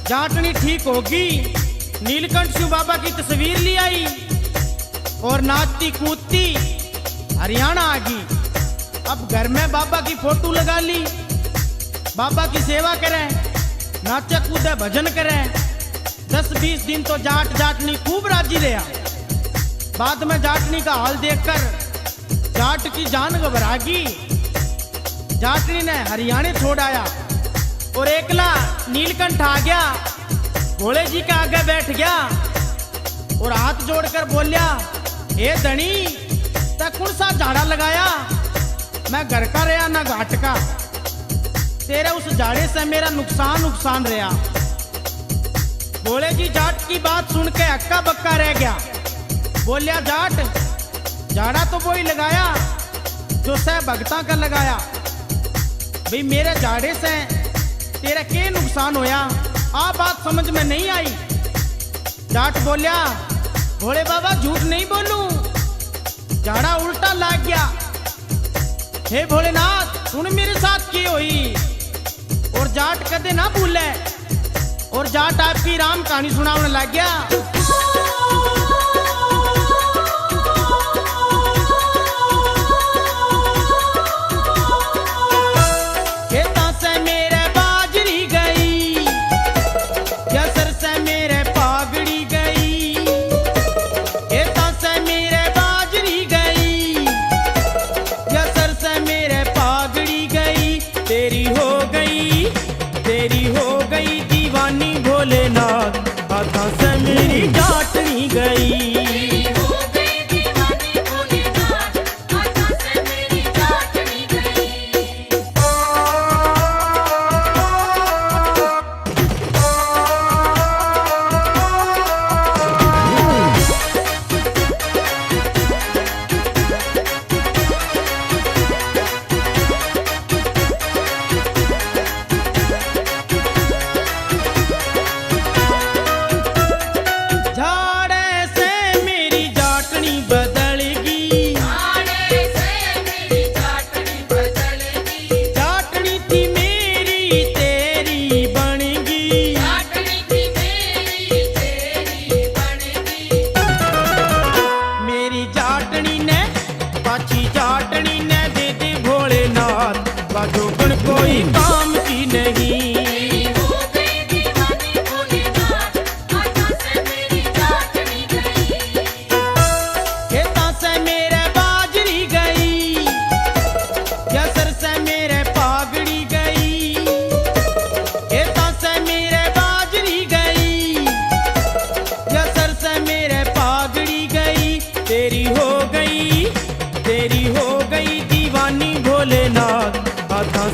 जाटनी ठीक होगी। नीलकंठ शिव बाबा की तस्वीर ली आई और नाचती कूदती हरियाणा आ गई। अब घर में बाबा की फोटो लगा ली, बाबा की सेवा करें, नाचे कूदे भजन करें। 10-20 दिन तो जाटनी खूब राजी रहा। बाद में जाटनी का हाल देखकर जाट की जान घबरागी। जाटनी ने हरियाणा छोड़ आया और एकला नीलकंठ आ गया, भोले जी के आगे बैठ गया और हाथ जोड़कर बोलिया, हे धनी तै कौन सा झाड़ा लगाया? मैं घर का रहा ना घाट का, तेरे उस झाड़े से मेरा नुकसान रहा। भोले जी जाट की बात सुन के हक्का बक्का रह गया। बोलिया, जाट झाड़ा तो वही लगाया जो सह भगता का लगाया। भाई मेरे झाड़े से तेरा क्या नुकसान होया? आ बात समझ में नहीं आई। जाट बोलिया, भोले बाबा झूठ नहीं बोलूं, झाड़ा उल्टा लाग गया। हे भोलेनाथ सुन मेरे साथ की हुई। और जाट कदे ना भूले और जाट आपकी राम कहानी सुनाने लग गया। तेरी हो गई दीवानी भोलेनाथ, हाथों से मेरी जाटनी गई। कोई काम की नहीं। खेता से मेरे बाजरी गई, यसर से मेरे पागड़ी गई। खेता से मेरे बाजरी गई, यसर से मेरे पागड़ी गई। तेरी हो गई दीवानी भोलेनाथ, हाथों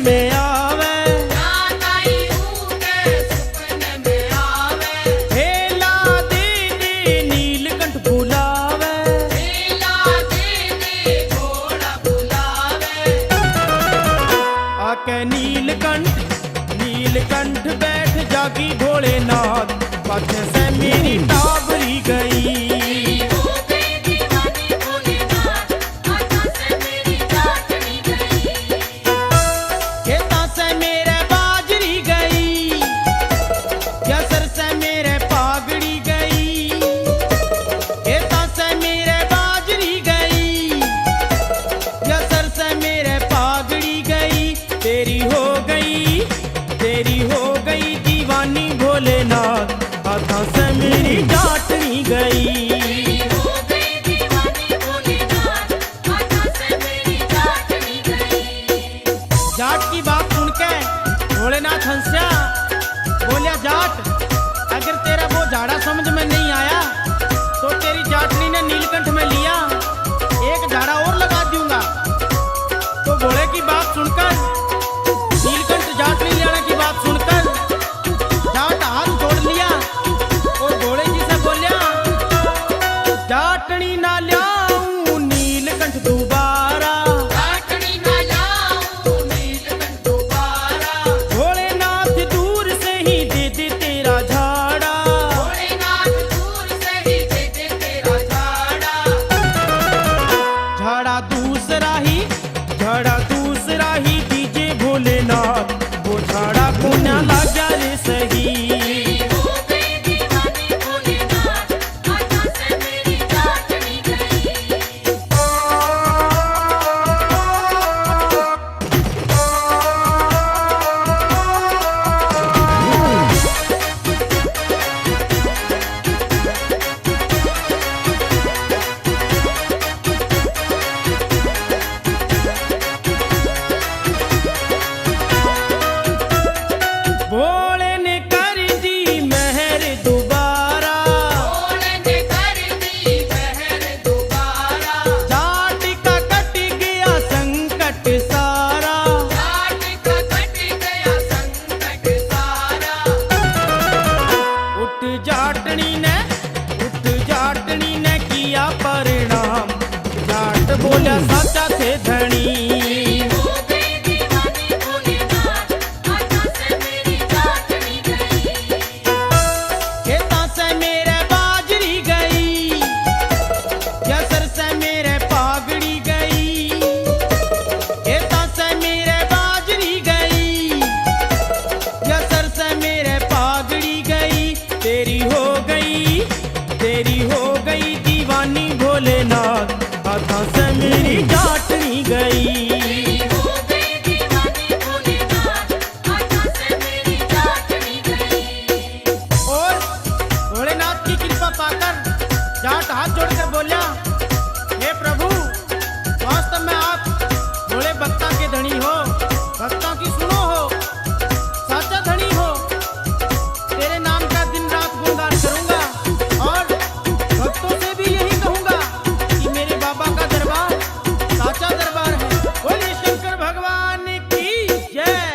में आवे, हेला दे दे नीलकंठ बुलावे, आके नीलकंठ बैठ जागी भोलेनाथ, पाछे से मेरी टाबरी गई। खेता से मेरे बाजरी गई, या सर से मेरे पागड़ी गई। खेता से मेरे बाजरी गई, या सर से मेरे पागड़ी गई। तेरी हो गई दीवानी भोलेनाथ, हाथों से मेरी डांटनी गई। जाट की बात सुनके भोलेनाथ हंसा, बोलिया जाट अगर तेरा वो झाड़ा समझ में नहीं आया तो तेरी जाटनी ने नीलकंठ में लिया